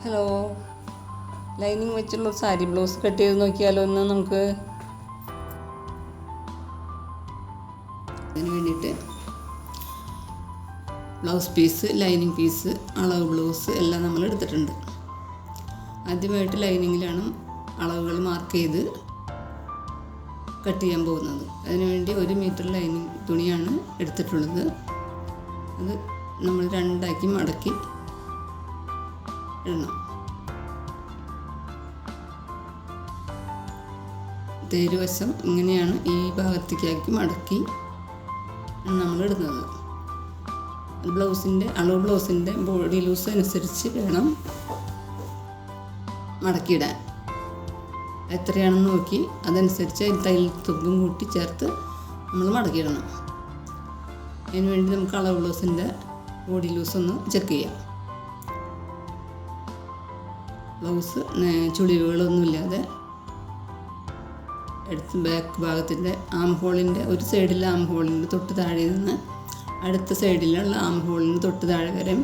Hello, lining വെച്ചുള്ള sari blouse cut ചെയ്ത് നോക്കിയാലോ ഒന്ന് നമുക്ക്. അതിന് വേണ്ടിയിട്ട് ബ്ലൗസ് പീസ്, ലൈനിങ് പീസ്, അളവ് ബ്ലൗസ് എല്ലാം നമ്മൾ എടുത്തിട്ടുണ്ട്. ആദ്യമായിട്ട് ലൈനിങ്ങിലാണ് അളവുകൾ മാർക്ക് ചെയ്ത് കട്ട് ചെയ്യാൻ പോകുന്നത്. അതിനുവേണ്ടി 1 മീറ്റർ ലൈനിങ് തുണിയാണ് എടുത്തിട്ടുള്ളത്. അത് നമ്മൾ രണ്ടാക്കി മടക്കി ഇടണം. തേരുവശം ഇങ്ങനെയാണ് ഈ ഭാഗത്തേക്കാക്കി മടക്കി നമ്മൾ ഇടുന്നത്. അളവ് ബ്ലൗസിൻ്റെ ബോഡി ലൂസ് അനുസരിച്ച് വേണം മടക്കിയിടാൻ. എത്രയാണെന്ന് നോക്കി അതനുസരിച്ച് തയ്യൽ തുമ്പും കൂട്ടി ചേർത്ത് നമ്മൾ മടക്കിയിടണം. അതിന് വേണ്ടി നമുക്ക് അളവ് ബ്ലൗസിൻ്റെ ബോഡി ലൂസ് ഒന്ന് ചെക്ക് ചെയ്യാം. ബ്ലൗസ് ചുളിവുകളൊന്നുമില്ലാതെ എടുത്ത് ബാക്ക് ഭാഗത്തിൻ്റെ ആം ഹോളിൻ്റെ ഒരു സൈഡിലെ ആം ഹോളിൻ്റെ തൊട്ട് താഴെ നിന്ന് അടുത്ത സൈഡിലുള്ള ആം ഹോളിന് തൊട്ട് താഴെ വരെ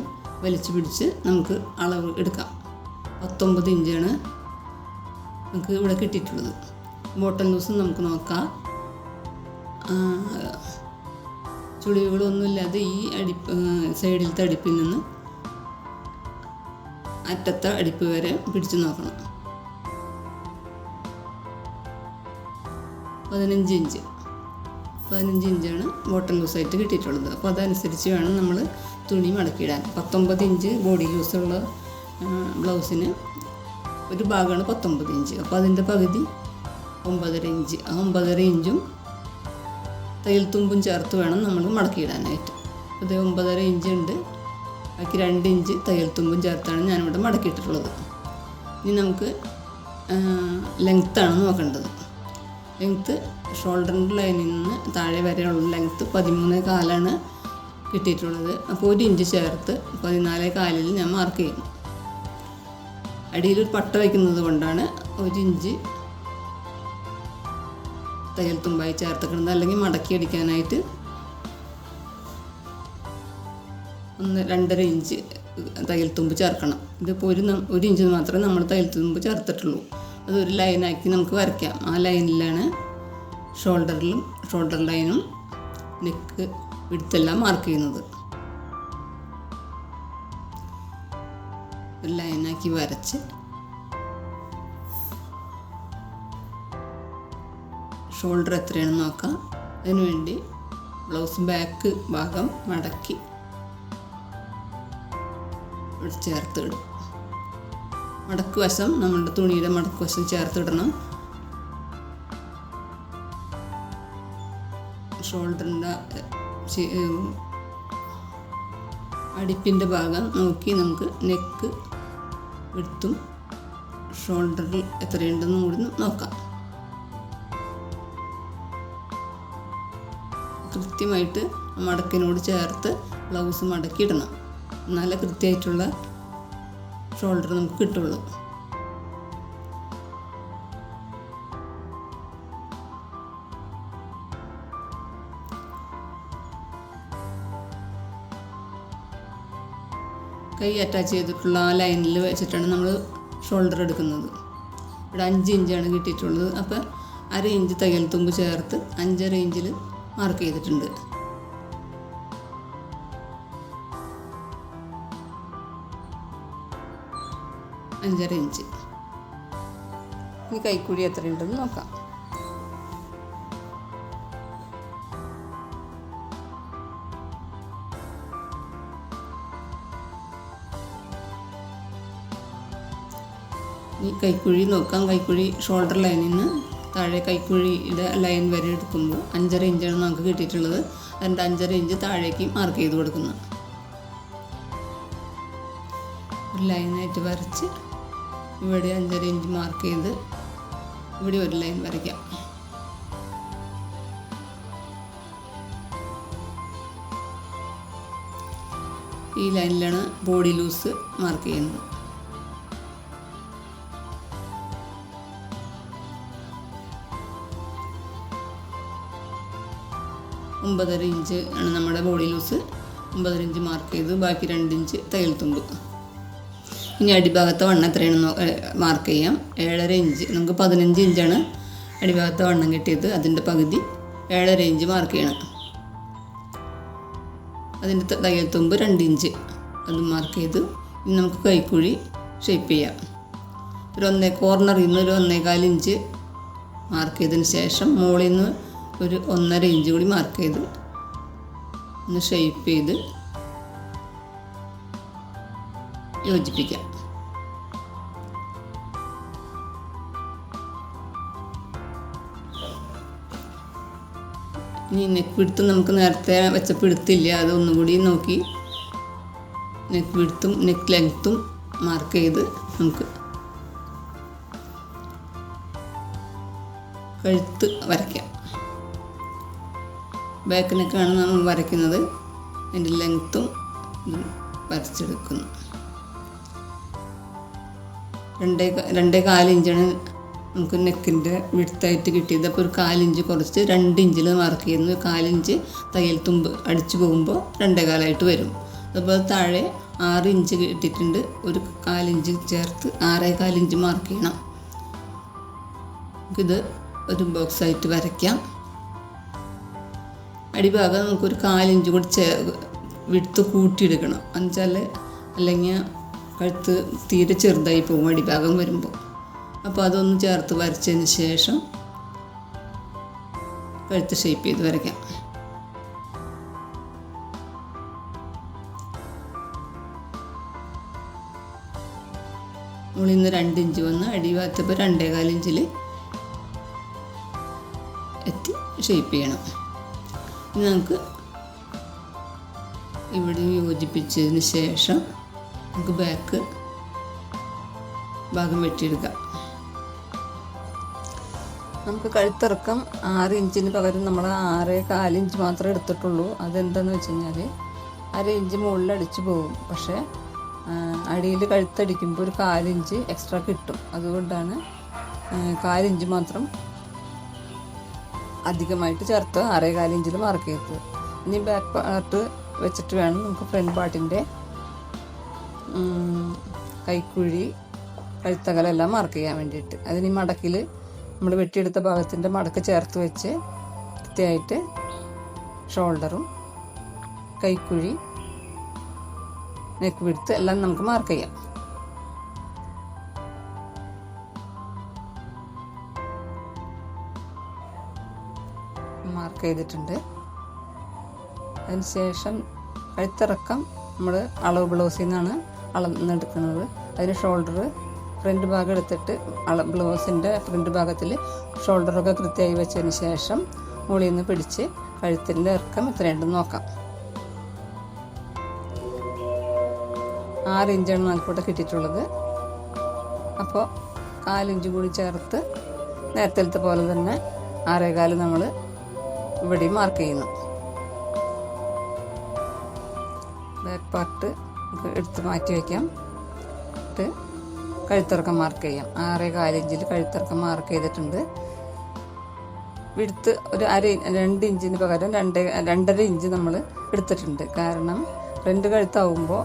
വലിച്ചു പിടിച്ച് നമുക്ക് അളവ് എടുക്കാം. 19 ഇഞ്ചാണ് നമുക്ക് ഇവിടെ കിട്ടിയിട്ടുള്ളത്. ബോട്ടം ലൂസ് നമുക്ക് നോക്കാം. ചുളിവുകളൊന്നുമില്ലാതെ ഈ സൈഡിലത്തെ അടിപ്പിൽ നിന്ന് അറ്റത്തെ അടിപ്പ് വരെ പിടിച്ചു നോക്കണം. 15 ഇഞ്ചാണ് ബോട്ടം ലൂസായിട്ട് കിട്ടിയിട്ടുള്ളത്. അപ്പോൾ അതനുസരിച്ച് വേണം നമ്മൾ തുണി മടക്കിയിടാൻ. 19 ഇഞ്ച് ബോഡി ലൂസുള്ള ബ്ലൗസിന് ഒരു ഭാഗമാണ് 19 ഇഞ്ച്. അപ്പോൾ അതിൻ്റെ പകുതി 9.5 ഇഞ്ച്. ആ 9.5 ഇഞ്ചും തയ്യൽ തുമ്പും ചേർത്ത് വേണം നമ്മൾ മടക്കിയിടാനായിട്ട്. അത് 9.5 ഇഞ്ച് ഉണ്ട്. ബാക്കി 2 ഇഞ്ച് തയ്യൽ തുമ്പും ചേർത്താണ് ഞാനിവിടെ മടക്കിയിട്ടിട്ടുള്ളത്. ഇനി നമുക്ക് ലെങ്ത്താണ് നോക്കേണ്ടത്. ലെങ്ത്ത് ഷോൾഡറിൻ്റെ ലൈനിൽ നിന്ന് താഴെ വരെയുള്ള ലെങ്ത്ത് 13.4 കിട്ടിയിട്ടുള്ളത്. അപ്പോൾ 1 ഇഞ്ച് ചേർത്ത് 14.4 ഞാൻ മാർക്ക് ചെയ്യുന്നു. അടിയിലൊരു പട്ട വയ്ക്കുന്നത് കൊണ്ടാണ് 1 ഇഞ്ച് തയ്യൽ തുമ്പായി ചേർത്തിക്കുന്നത്. അല്ലെങ്കിൽ മടക്കി അടിക്കാനായിട്ട് 2.5 ഇഞ്ച് തയ്യൽ തുമ്പ് ചേർക്കണം. ഇതിപ്പോൾ 1 ഇഞ്ച് മാത്രമേ നമ്മൾ തയ്യൽ തുമ്പ് ചേർത്തിട്ടുള്ളൂ. അതൊരു ലൈനാക്കി നമുക്ക് വരയ്ക്കാം. ആ ലൈനിലാണ് ഷോൾഡർ ലൈനും നെക്ക് വിഡ്ത്തെല്ലാം മാർക്ക് ചെയ്യുന്നത്. ഒരു ലൈനാക്കി വരച്ച് ഷോൾഡർ എത്രയാണെന്ന് നോക്കാം. അതിനുവേണ്ടി ബ്ലൗസ് ബാക്ക് ഭാഗം മടക്കി ചേർത്തിടും. മടക്ക് വശം നമ്മുടെ തുണിയുടെ മടക്ക് വശം ചേർത്തിടണം. ഷോൾഡറിൻ്റെ അടിപ്പിൻ്റെ ഭാഗം നോക്കി നമുക്ക് നെക്ക് വിഡ്ത്തും ഷോൾഡറിൽ എത്രയുണ്ടെന്നും കൂടി നോക്കാം. കൃത്യമായിട്ട് മടക്കിനോട് ചേർത്ത് ബ്ലൗസ് മടക്കിയിടണം. നല്ല കൃത്യമായിട്ടുള്ള ഷോൾഡർ നമുക്ക് കിട്ടുള്ളൂ. കൈ അറ്റാച്ച് ചെയ്തിട്ടുള്ള ആ ലൈനിൽ വെച്ചിട്ടാണ് നമ്മൾ ഷോൾഡർ എടുക്കുന്നത്. ഇവിടെ 5 ഇഞ്ചാണ് കിട്ടിയിട്ടുള്ളത്. അപ്പോൾ 1/2 ഇഞ്ച് തയ്യൽ തുമ്പ് ചേർത്ത് 5.5 ഇഞ്ചിൽ മാർക്ക് ചെയ്തിട്ടുണ്ട്. അഞ്ചര ഇഞ്ച്. ഇനി കൈക്കുഴി എത്രയുണ്ടെന്ന് നോക്കാം. ഈ കൈക്കുഴി നോക്കാം. കൈക്കുഴി ഷോൾഡർ ലൈനിൽ നിന്ന് താഴെ കൈക്കുഴിയുടെ ലൈൻ വരെ എടുക്കുമ്പോൾ 5.5 ഇഞ്ചാണ് നമുക്ക് കിട്ടിയിട്ടുള്ളത്. അതിൻ്റെ 5.5 ഇഞ്ച് താഴേക്ക് മാർക്ക് ചെയ്ത് കൊടുക്കുന്നു. ഒരു ലൈനായിട്ട് വരച്ച് ഇവിടെ 5.5 ഇഞ്ച് മാർക്ക് ചെയ്ത് ഇവിടെ ഒരു ലൈൻ വരയ്ക്കാം. ഈ ലൈനിലാണ് ബോഡി ലൂസ് മാർക്ക് ചെയ്യുന്നത്. ഒമ്പതര ഇഞ്ച് ആണ് നമ്മുടെ ബോഡി ലൂസ്. 9.5 ഇഞ്ച് മാർക്ക് ചെയ്ത് ബാക്കി 2 ഇഞ്ച് തയ്യൽ തുമ്പ്. ഇനി അടിഭാഗത്തെ വണ്ണം എത്രയാണെന്ന് മാർക്ക് ചെയ്യാം. 7.5 ഇഞ്ച്. നമുക്ക് 15 ഇഞ്ചാണ് അടിഭാഗത്തെ വണ്ണം കിട്ടിയത്. അതിൻ്റെ പകുതി 7.5 ഇഞ്ച് മാർക്ക് ചെയ്യണം. അതിൻ്റെ തയ്യൽ തുമ്പ് 2 ഇഞ്ച് അത് മാർക്ക് ചെയ്ത് ഇനി നമുക്ക് കൈക്കുഴി ഷേപ്പ് ചെയ്യാം. കോർണറിൽ നിന്ന് ഒരു 1.25 ഇഞ്ച് മാർക്ക് ചെയ്തതിന് ശേഷം മുകളിൽ നിന്ന് ഒരു 1.5 ഇഞ്ച് കൂടി മാർക്ക് ചെയ്ത് ഒന്ന് ഷേപ്പ് ചെയ്ത് യോജിപ്പിക്കാം. ഇനി നെക്ക് വിഡ്ത്ത് നമുക്ക് നേരത്തെ വെച്ച പിടുത്തില്ല, അതൊന്നും കൂടി നോക്കി നെക്ക് വിഡ്ത്തും നെക്ക് ലെങ്ത്തും മാർക്ക് ചെയ്ത് നമുക്ക് കഴുത്ത് വരയ്ക്കാം. ബാക്ക് നെക്കാണ് നമ്മൾ വരയ്ക്കുന്നത്. അതിൻ്റെ ലെങ്ത്തും വരച്ചെടുക്കുന്നു. 2.25 ഇഞ്ചാണ് നമുക്ക് നെക്കിൻ്റെ വിഡ്ത്തായിട്ട് കിട്ടിയത്. അപ്പോൾ ഒരു 1/4 ഇഞ്ച് കുറച്ച് 2 ഇഞ്ചിൽ മാർക്ക് ചെയ്യുന്നു. 1/4 ഇഞ്ച് തയ്യൽ തുമ്പ് അടിച്ചു പോകുമ്പോൾ 2.25 വരും. അതുപോലെ താഴെ 6 ഇഞ്ച് കിട്ടിയിട്ടുണ്ട്. ഒരു 1/4 ഇഞ്ച് ചേർത്ത് 6.25 ഇഞ്ച് മാർക്ക് ചെയ്യണം. നമുക്കിത് ഒരു ബോക്സായിട്ട് വരയ്ക്കാം. അടിഭാഗം നമുക്കൊരു 1/4 ഇഞ്ച് കൂടി വിഡ്ത്ത് കൂട്ടിയെടുക്കണം. എന്നുവെച്ചാൽ അല്ലെങ്കിൽ കഴുത്ത് തീരെ ചെറുതായി പോകും അടിഭാഗം വരുമ്പോൾ. അപ്പോൾ അതൊന്ന് ചേർത്ത് വരച്ചതിന് ശേഷം കഴുത്ത് ഷേപ്പ് ചെയ്ത് വരയ്ക്കാം. മുകളിൽ നിന്ന് 2 ഇഞ്ച് വന്ന് അടിഭാഗത്തപ്പോൾ 2.25 ഇഞ്ചിൽ എത്തി ഷേപ്പ് ചെയ്യണം. ഇനി നമുക്ക് ഇവിടെ യോജിപ്പിച്ചതിന് ശേഷം നമുക്ക് ബാക്ക് ഭാഗം വെട്ടിയെടുക്കാം. നമുക്ക് കഴുത്തിറക്കം 6 ഇഞ്ചിന് പകരം നമ്മൾ 6.25 ഇഞ്ച് മാത്രമേ എടുത്തിട്ടുള്ളൂ. അതെന്താണെന്ന് വെച്ച് കഴിഞ്ഞാൽ 1/2 ഇഞ്ച് മുകളിൽ അടിച്ചു പോകും. പക്ഷേ അടിയിൽ കഴുത്തടിക്കുമ്പോൾ ഒരു 1/4 ഇഞ്ച് എക്സ്ട്രാ കിട്ടും. അതുകൊണ്ടാണ് 1/4 ഇഞ്ച് മാത്രം അധികമായിട്ട് ചേർത്ത് 6.25 ഇഞ്ചിൽ മാർക്ക് ചെയ്തത്. ഇനി ബാക്ക് പാർട്ട് വെച്ചിട്ട് വേണം നമുക്ക് ഫ്രണ്ട് പാർട്ടിൻ്റെ കൈക്കുഴി കഴുത്തകലെല്ലാം മാർക്ക് ചെയ്യാൻ വേണ്ടിയിട്ട്. അതിന് മടക്കിൽ നമ്മൾ വെട്ടിയെടുത്ത ഭാഗത്തിൻ്റെ മടക്ക് ചേർത്ത് വെച്ച് കൃത്യമായിട്ട് ഷോൾഡറും കൈക്കുഴി നെക്ക് വിഡ്ത്ത് എല്ലാം നമുക്ക് മാർക്ക് ചെയ്യാം. മാർക്ക് ചെയ്തിട്ടുണ്ട്. അതിനുശേഷം കഴുത്തിറക്കം നമ്മൾ അളവ് ബ്ലൗസിൽ നിന്നാണ് അളന്നെടുക്കുന്നത്. അതിന് ഷോൾഡർ ഫ്രണ്ട് ഭാഗം എടുത്തിട്ട് ബ്ലൗസിൻ്റെ ഫ്രണ്ട് ഭാഗത്തിൽ ഷോൾഡറൊക്കെ കൃത്യമായി വെച്ചതിന് ശേഷം മുകളിൽ നിന്ന് പിടിച്ച് കഴുത്തിൻ്റെ ഇറക്കം എത്രയുണ്ടെന്ന് നോക്കാം. 6 ഇഞ്ചാണ് നമുക്കിവിടെ കിട്ടിയിട്ടുള്ളത്. അപ്പോൾ 1/4 ഇഞ്ച് കൂടി ചേർത്ത് നേരത്തെ പോലെ തന്നെ 6.25 നമ്മൾ ഇവിടെ മാർക്ക് ചെയ്യുന്നു. ബാക്ക് പാർട്ട് എടുത്ത് മാറ്റി വയ്ക്കാം. എന്നിട്ട് കഴുത്തിറക്കം മാർക്ക് ചെയ്യാം. 6.25 ഇഞ്ചിൽ കഴുത്തിറക്കം മാർക്ക് ചെയ്തിട്ടുണ്ട്. വിഡ്ത്ത് ഒരു 2 ഇഞ്ചിന് പകരം 2.5 ഇഞ്ച് നമ്മൾ എടുത്തിട്ടുണ്ട്. കാരണം 2 കഴുത്താവുമ്പോൾ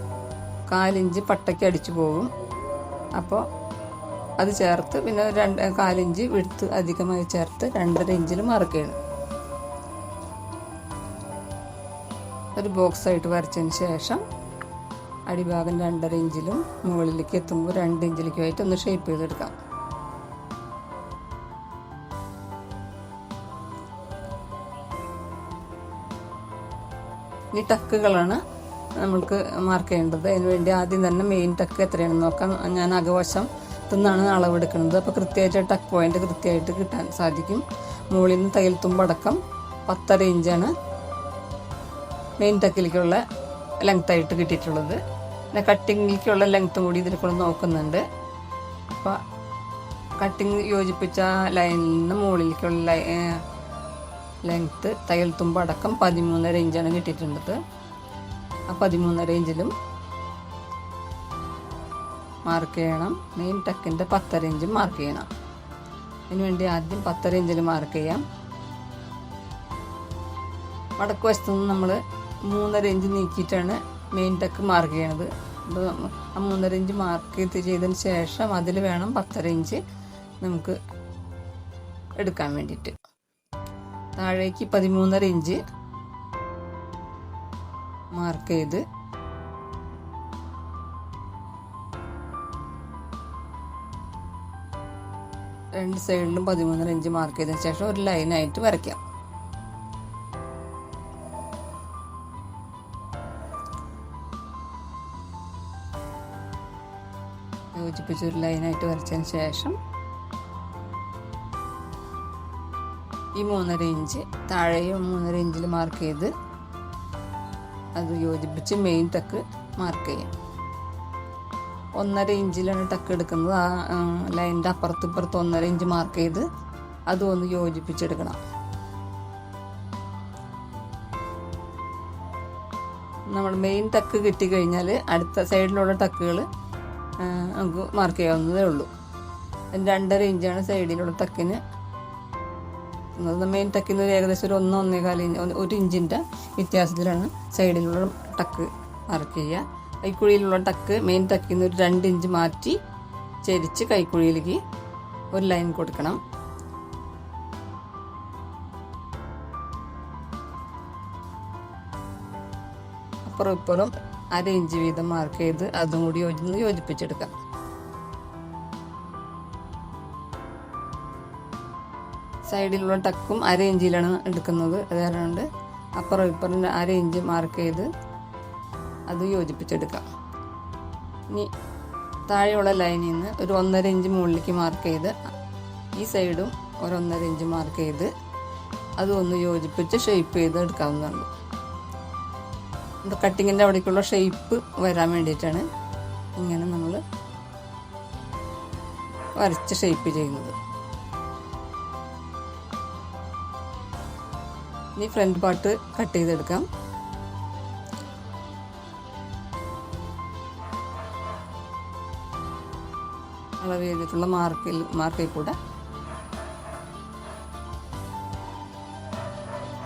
1/4 ഇഞ്ച് പട്ടയ്ക്ക് അടിച്ചു പോകും. അപ്പോൾ അത് ചേർത്ത് പിന്നെ 1/4 ഇഞ്ച് വിഡ്ത്ത് അധികമായി ചേർത്ത് 2.5 ഇഞ്ചിൽ മാർക്ക് ചെയ്യണം. ഒരു ബോക്സായിട്ട് വരച്ചതിന് ശേഷം അടിഭാഗം 2.5 ഇഞ്ചിലും മുകളിലേക്ക് എത്തുമ്പോൾ 2 ഇഞ്ചിലേക്കുമായിട്ട് ഒന്ന് ഷേപ്പ് ചെയ്തെടുക്കാം. ഇനി ടക്കുകളാണ് നമ്മൾക്ക് മാർക്ക് ചെയ്യേണ്ടത്. അതിനുവേണ്ടി ആദ്യം തന്നെ മെയിൻ ടക്ക് എത്രയാണെന്ന് നോക്കാം. ഞാൻ അകവശം നിന്നാണ് അളവെടുക്കുന്നത്. അപ്പോൾ കൃത്യമായിട്ട് ടക്ക് പോയിൻ്റ് കൃത്യമായിട്ട് കിട്ടാൻ സാധിക്കും. മുകളിൽ നിന്ന് തയ്യൽ തുമ്പടക്കം 10.5 ഇഞ്ചാണ് മെയിൻ ടക്കിലേക്കുള്ള ലെങ്ത്തായിട്ട് കിട്ടിയിട്ടുള്ളത്. പിന്നെ കട്ടിങ്ങിലേക്കുള്ള ലെങ്ത്തും കൂടി ഇതിൽ കൂടെ നോക്കുന്നുണ്ട്. അപ്പോൾ കട്ടിങ് യോജിപ്പിച്ച ലൈനിൽ നിന്ന് മുകളിലേക്കുള്ള ലെങ്ത്ത് തയ്യൽ തുമ്പടക്കം 13.5 ഇഞ്ചാണ് കിട്ടിയിട്ടുള്ളത്. ആ 13.5 ഇഞ്ചിലും മാർക്ക് ചെയ്യണം. മെയിൻ ടക്കിൻ്റെ 10.5 ഇഞ്ചും മാർക്ക് ചെയ്യണം. അതിനുവേണ്ടി ആദ്യം 10.5 ഇഞ്ചിൽ മാർക്ക് ചെയ്യാം. വടക്ക് വശത്തു നിന്ന് നമ്മൾ 3.5 ഇഞ്ച് നീക്കിയിട്ടാണ് മെയിൻ ടക്ക് മാർക്ക് ചെയ്യണത്. അപ്പോൾ ആ 3.5 ഇഞ്ച് മാർക്ക് ചെയ്തതിന് ശേഷം അതിൽ വേണം 10.5 ഇഞ്ച് നമുക്ക് എടുക്കാൻ വേണ്ടിയിട്ട്. താഴേക്ക് 13.5 ഇഞ്ച് മാർക്ക് ചെയ്ത് രണ്ട് സൈഡിലും 13.5 ഇഞ്ച് മാർക്ക് ചെയ്തതിന് ശേഷം ഒരു ലൈനായിട്ട് വരയ്ക്കാം. യോജിപ്പിച്ച് ഒരു ലൈനായിട്ട് വരച്ചതിന് ശേഷം ഈ 3.5 ഇഞ്ച് താഴെയും 3.5 ഇഞ്ചിൽ മാർക്ക് ചെയ്ത് അത് യോജിപ്പിച്ച് മെയിൻ ടക്ക് മാർക്ക് ചെയ്യാം. 1.5 ഇഞ്ചിലാണ് ടക്ക് എടുക്കുന്നത്. ആ ലൈനിൻ്റെ അപ്പുറത്ത് ഇപ്പുറത്ത് 1.5 ഇഞ്ച് മാർക്ക് ചെയ്ത് അതും ഒന്ന് യോജിപ്പിച്ചെടുക്കണം. നമ്മൾ മെയിൻ ടക്ക് കിട്ടിക്കഴിഞ്ഞാൽ അടുത്ത സൈഡിലുള്ള ടക്കുകൾ നമുക്ക് മാർക്ക് ചെയ്യാവുന്നതേ ഉള്ളൂ. 2.5 ഇഞ്ചാണ് സൈഡിലുള്ള ടക്കിന്. മെയിൻ ടക്കിൽ നിന്ന് ഏകദേശം ഒരു 1-1.25 ഇഞ്ച് 1 ഇഞ്ചിൻ്റെ വ്യത്യാസത്തിലാണ് സൈഡിലുള്ള ടക്ക് മാർക്ക് ചെയ്യുക. കൈക്കുഴിയിലുള്ള ടക്ക് മെയിൻ ടക്കിൽ നിന്ന് ഒരു 2 ഇഞ്ച് മാറ്റി ചരിച്ച് കൈക്കുഴിയിലേക്ക് ഒരു ലൈൻ കൊടുക്കണം. അപ്പുറം ഇപ്പുറം 1/2 ഇഞ്ച് വീതം മാർക്ക് ചെയ്ത് അതും കൂടി യോജിപ്പിച്ചെടുക്കാം. സൈഡിലുള്ള ടക്കും 1/2 ഇഞ്ചിലാണ് എടുക്കുന്നത്. അതുകൊണ്ട് അപ്പുറം ഇപ്പുറം 1/2 ഇഞ്ച് മാർക്ക് ചെയ്ത് അത് യോജിപ്പിച്ചെടുക്കാം. ഇനി താഴെയുള്ള ലൈനിൽ നിന്ന് ഒരു 1.5 ഇഞ്ച് മുകളിലേക്ക് മാർക്ക് ചെയ്ത് ഈ സൈഡും ഒരു 1.5 ഇഞ്ച് മാർക്ക് ചെയ്ത് അതും ഒന്ന് യോജിപ്പിച്ച് ഷേപ്പ് ചെയ്ത് എടുക്കാവുന്നതാണ്. കട്ടിങ്ങിൻ്റെ അവിടേക്കുള്ള ഷേപ്പ് വരാൻ വേണ്ടിയിട്ടാണ് ഇങ്ങനെ നമ്മൾ വരച്ച് ഷേപ്പ് ചെയ്യുന്നത്. ഇനി ഫ്രണ്ട് പാർട്ട് കട്ട് ചെയ്തെടുക്കാം. അളവ് ചെയ്തിട്ടുള്ള മാർക്കിൽ കൂടെ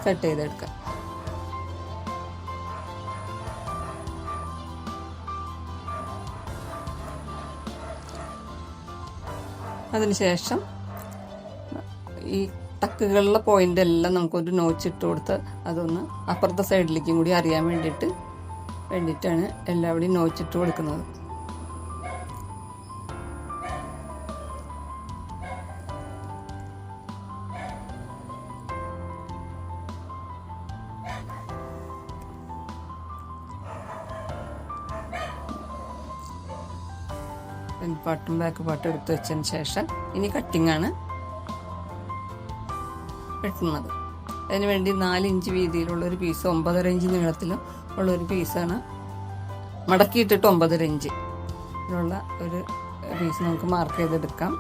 കട്ട് ചെയ്തെടുക്കാം. അതിനുശേഷം ഈ ടക്കുകളിലെ പോയിന്റ് എല്ലാം നമുക്കൊരു നോച്ച് ഇട്ട് കൊടുത്ത് അതൊന്ന് അപ്പുറത്തെ സൈഡിലേക്കും കൂടി അറിയാൻ വേണ്ടിയിട്ടാണ് എല്ലാവിടെയും നോച്ച് ഇട്ട് കൊടുക്കുന്നത്. ഫ്രണ്ട് പാർട്ടും ബാക്ക് പാർട്ടും എടുത്ത് വെച്ചതിന് ശേഷം ഇനി കട്ടിങ്ങാണ് വെട്ടുന്നത്. അതിനുവേണ്ടി 4 ഇഞ്ച് വീതിയിലുള്ളൊരു പീസ് 9.5 ഇഞ്ച് നീളത്തിലും ഉള്ളൊരു പീസാണ് മടക്കിയിട്ടിട്ട് 9.5 ഇഞ്ച് ഉള്ള ഒരു പീസ് നമുക്ക് മാർക്ക് ചെയ്തെടുക്കാം.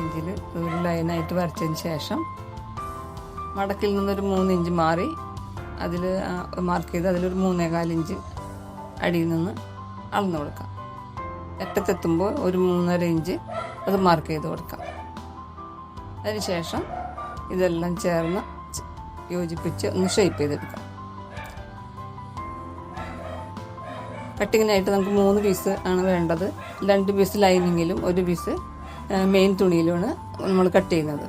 ഇഞ്ചിൽ ഒരു ലൈനായിട്ട് വരച്ചതിന് ശേഷം മടക്കിൽ നിന്നൊരു 3 ഇഞ്ച് മാറി അതിൽ മാർക്ക് ചെയ്ത് അതിലൊരു 3.25 ഇഞ്ച് അടിയിൽ നിന്ന് അളന്നു കൊടുക്കാം. അറ്റത്തെത്തുമ്പോൾ ഒരു 3.5 ഇഞ്ച് അത് മാർക്ക് ചെയ്ത് കൊടുക്കാം. അതിനുശേഷം ഇതെല്ലാം ചേർന്ന് യോജിപ്പിച്ച് ഒന്ന് ഷേപ്പ് ചെയ്തെടുക്കാം. കട്ടിങ്ങിനായിട്ട് നമുക്ക് 3 പീസ് ആണ് വേണ്ടത്. 2 പീസ് ലൈനിങ്ങിലും 1 പീസ് മെയിൻ തുണിയിലുമാണ് നമ്മൾ കട്ട് ചെയ്യുന്നത്.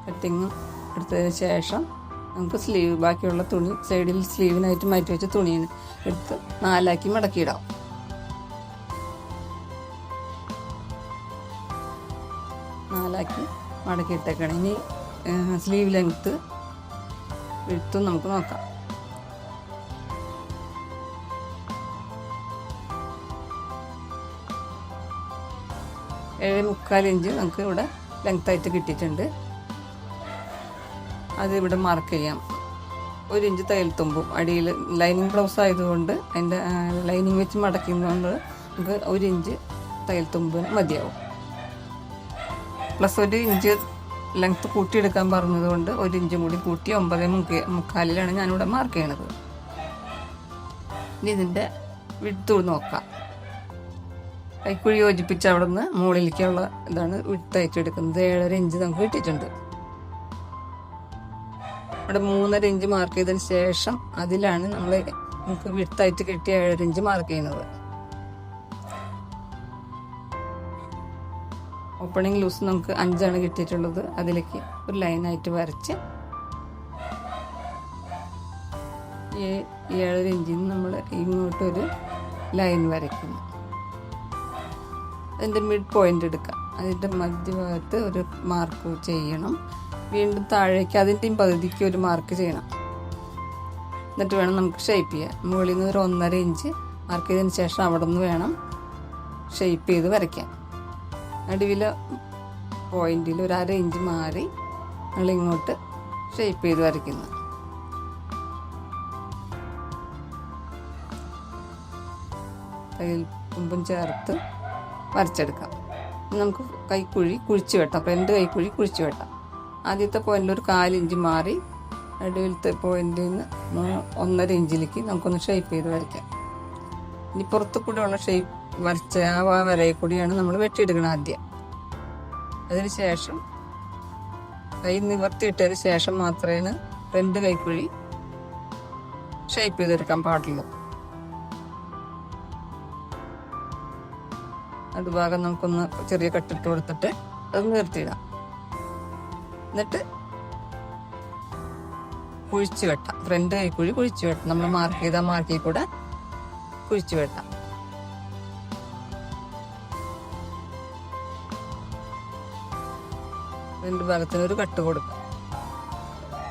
കട്ടിങ് എടുത്തതിന് ശേഷം നമുക്ക് ബാക്കിയുള്ള തുണി സൈഡിൽ സ്ലീവിനായിട്ട് മാറ്റി വെച്ച തുണി എടുത്ത് 4 മടക്കിയിടാം. മടക്കിയിട്ടേക്കണം. ഇനി സ്ലീവ് ലെങ്ത്ത് വിഡ്ത്തും നമുക്ക് നോക്കാം. 7.25 ഇഞ്ച് നമുക്ക് ഇവിടെ ലെങ്ത്തായിട്ട് കിട്ടിയിട്ടുണ്ട്. അതിവിടെ മാർക്ക് ചെയ്യാം. 1 ഇഞ്ച് തയ്യൽ തുമ്പും അടിയിൽ ലൈനിങ് ബ്ലൗസ് ആയതുകൊണ്ട് അതിൻ്റെ ലൈനിങ് വെച്ച് മടക്കുന്നതുകൊണ്ട് നമുക്ക് 1 ഇഞ്ച് തയ്യൽ തുമ്പിന് മതിയാവും. പ്ലസ് 1 ഇഞ്ച് ലെങ്ത്ത് കൂട്ടിയെടുക്കാൻ പറഞ്ഞതുകൊണ്ട് 1 ഇഞ്ചും കൂടി കൂട്ടി 9.75 ഞാനിവിടെ മാർക്ക് ചെയ്യണത്. ഇനി ഇതിൻ്റെ വിഡ്ത്ത് നോക്കാം. കൈക്കുഴി യോജിപ്പിച്ച് അവിടെ നിന്ന് മുകളിലേക്കുള്ള ഇതാണ് വിഡ്ത്തായിട്ട് എടുക്കുന്നത്. 7.5 ഇഞ്ച് നമുക്ക് കിട്ടിയിട്ടുണ്ട്. അവിടെ 3.5 ഇഞ്ച് മാർക്ക് ചെയ്തതിന് ശേഷം അതിലാണ് നമുക്ക് വിഡ്ത്തായിട്ട് കിട്ടിയ 7.5 ഇഞ്ച് മാർക്ക് ചെയ്യുന്നത്. ഓപ്പണിംഗ് ലൂസ് നമുക്ക് 5 കിട്ടിയിട്ടുള്ളത്. അതിലേക്ക് ഒരു ലൈനായിട്ട് വരച്ച് ഈ 7.5 ഇഞ്ചിൽ നിന്ന് നമ്മൾ ഇങ്ങോട്ടൊരു ലൈൻ വരയ്ക്കുന്നു. അതിൻ്റെ മിഡ് പോയിന്റ് എടുക്കാം. അതിൻ്റെ മധ്യഭാഗത്ത് ഒരു മാർക്ക് ചെയ്യണം. വീണ്ടും താഴേക്ക് അതിൻ്റെയും പകുതിക്ക് ഒരു മാർക്ക് ചെയ്യണം. എന്നിട്ട് വേണം നമുക്ക് ഷേപ്പ് ചെയ്യാൻ. മുകളിൽ നിന്ന് ഒരു 1.5 ഇഞ്ച് മാർക്ക് ചെയ്തതിന് ശേഷം അവിടെ നിന്ന് വേണം ഷേപ്പ് ചെയ്ത് വരയ്ക്കാൻ. നടുവിലെ പോയിന്റിൽ ഒരു 1/2 ഇഞ്ച് മാറി നമ്മളിങ്ങോട്ട് ഷേപ്പ് ചെയ്ത് വരയ്ക്കുന്നു. തയ്യൽ തുമ്പും ചേർത്ത് വരച്ചെടുക്കാം. നമുക്ക് കൈക്കുഴി കുഴിച്ച് വെട്ടാം. ഫ്രണ്ട് കൈക്കുഴി കുഴിച്ച് വെട്ടാം. ആദ്യത്തെ പോയിന്റിൽ ഒരു 4 ഇഞ്ച് മാറി നടുവിലത്തെ പോയിന്റിൽ നിന്ന് 1.5 ഇഞ്ചിലേക്ക് നമുക്കൊന്ന് ഷേപ്പ് ചെയ്ത് വരയ്ക്കാം. ഇനി പുറത്ത് കൂടെയുള്ള ഷേപ്പ് വരച്ച ആ വരയിൽ കൂടിയാണ് നമ്മൾ വെട്ടിയെടുക്കണം ആദ്യം. അതിന് ശേഷം കൈ നിവർത്തിയിട്ടതിന് ശേഷം മാത്രമേ ഫ്രണ്ട് കൈക്കുഴി ഷേപ്പ് ചെയ്തെടുക്കാൻ പാടുള്ളൂ. അതുഭാഗം നമുക്കൊന്ന് ചെറിയ കട്ടിട്ട് കൊടുത്തിട്ട് അത് നിർത്തിയിടാം. എന്നിട്ട് കുഴിച്ച് വെട്ടാം. ഫ്രണ്ട് കൈക്കുഴി കുഴിച്ച് വെട്ടാം. നമ്മൾ മാർക്ക് ചെയ്ത മാർക്കിൽ കൂടെ കുഴിച്ച് വെട്ടാം. രണ്ട് ഭാഗത്തിന് ഒരു കട്ട് കൊടുക്കാം.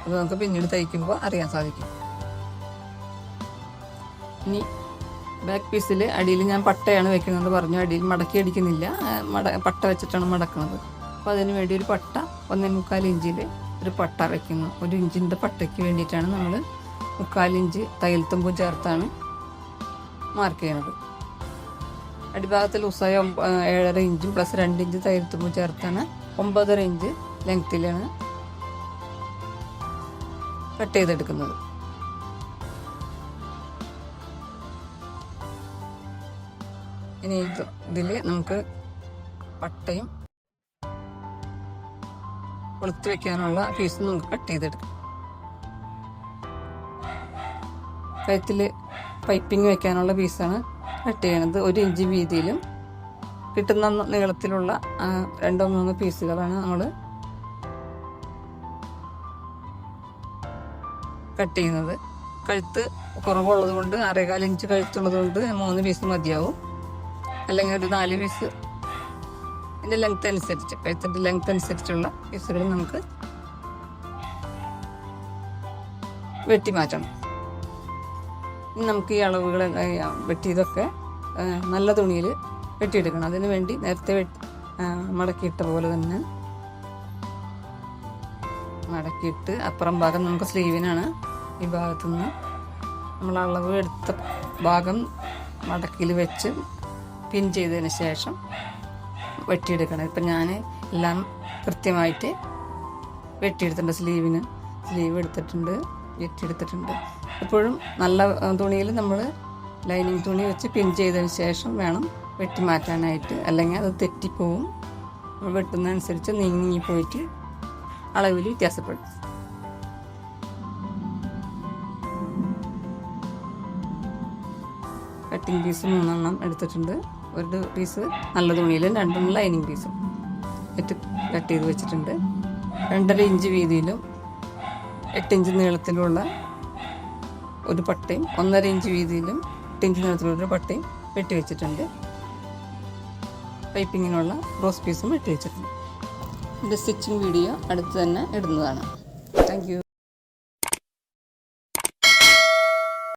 അത് നമുക്ക് പിന്നീട് തയ്ക്കുമ്പോൾ അറിയാൻ സാധിക്കും. ഇനി ബാക്ക് പീസിൽ അടിയിൽ ഞാൻ പട്ടയാണ് വെക്കുന്നത് പറഞ്ഞു. അടിയിൽ മടക്കി അടിക്കുന്നില്ല, പട്ട വെച്ചിട്ടാണ് മടക്കുന്നത്. അപ്പോൾ അതിന് വേണ്ടി ഒരു പട്ട 1.25 ഇഞ്ചിൽ ഒരു പട്ട വെക്കുന്നു. 1 ഇഞ്ചിൻ്റെ പട്ടയ്ക്ക് വേണ്ടിയിട്ടാണ് നമ്മൾ 3/4 ഇഞ്ച് തയ്യൽ തുമ്പും ചേർത്താണ് മാർക്ക് ചെയ്യുന്നത്. അടിഭാഗത്ത് ലൂസായ 7.5 ഇഞ്ചും പ്ലസ് 2 ഇഞ്ച് തയ്യൽ തുമ്പും ചേർത്താണ് 9.5 ഇഞ്ച് ലെങ്ത്തിലാണ് കട്ട് ചെയ്തെടുക്കുന്നത്. ഇനി ഇതിൽ നമുക്ക് പട്ടയും കൊളുത്തി വെക്കാനുള്ള പീസ് നമുക്ക് കട്ട് ചെയ്തെടുക്കാം. കഴുത്തിൽ പൈപ്പിംഗ് വെക്കാനുള്ള പീസാണ് കട്ട് ചെയ്യണത്. 1 ഇഞ്ച് വീതിയിലും കിട്ടുന്ന നീളത്തിലുള്ള 2-3 പീസുകളാണ് നമ്മൾ കട്ട് ചെയ്യുന്നത്. കഴുത്ത് കുറവുള്ളത് കൊണ്ട് 6.25 ഇഞ്ച് കഴുത്തുള്ളത് കൊണ്ട് 3 പീസ് മതിയാവും. അല്ലെങ്കിൽ ഒരു 4 പീസ് ഇതിൻ്റെ ലെങ്ത് അനുസരിച്ച്, കഴുത്തിൻ്റെ ലെങ്ത് അനുസരിച്ചുള്ള പീസുകൾ നമുക്ക് വെട്ടി മാറ്റണം. ഇനി നമുക്ക് ഈ അളവുകൾ വെട്ടിയതൊക്കെ നല്ല തുണിയിൽ വെട്ടിയെടുക്കണം. അതിന് വേണ്ടി നേരത്തെ മടക്കിയിട്ട പോലെ തന്നെ മടക്കിയിട്ട് അപ്പുറം ഭാഗം നമുക്ക് സ്ലീവിനാണ്. ഈ ഭാഗത്തുനിന്ന് നമ്മൾ അളവ് എടുത്ത ഭാഗം മടക്കിൽ വെച്ച് പിൻ ചെയ്തതിന് ശേഷം വെട്ടിയെടുക്കണം. ഇപ്പം ഞാൻ എല്ലാം കൃത്യമായിട്ട് വെട്ടിയെടുത്തിട്ടുണ്ട്. സ്ലീവ് എടുത്തിട്ടുണ്ട്, വെട്ടിയെടുത്തിട്ടുണ്ട്. എപ്പോഴും നല്ല തുണിയിൽ നമ്മൾ ലൈനിങ് തുണി വെച്ച് പിൻ ചെയ്തതിന് ശേഷം വേണം വെട്ടി മാറ്റാനായിട്ട്. അല്ലെങ്കിൽ അത് തെറ്റിപ്പോവും. വെട്ടുന്നതനുസരിച്ച് നീങ്ങി പോയിട്ട് അളവിൽ വ്യത്യാസപ്പെടും. കട്ടിങ് പീസ് 3 എടുത്തിട്ടുണ്ട്. ഒരു പീസ് നല്ല തുണിയിലും 2 ലൈനിങ് പീസും കട്ട് ചെയ്ത് വെച്ചിട്ടുണ്ട്. 2.5 ഇഞ്ച് വീതിയിലും 8 ഇഞ്ച് നീളത്തിലുള്ള ഒരു പട്ടയും 1.5 ഇഞ്ച് വീതിയിലും 8 ഇഞ്ച് നീളത്തിലുള്ള ഒരു പട്ടയും വെട്ടി വെച്ചിട്ടുണ്ട്. പൈപ്പിങ്ങിനുള്ള റോസ് പീസും വെട്ടി വെച്ചിട്ടുണ്ട്. ഇതിൻ്റെ സ്റ്റിച്ചിങ് വീഡിയോ അടുത്ത് തന്നെ ഇടുന്നതാണ്. Thank you.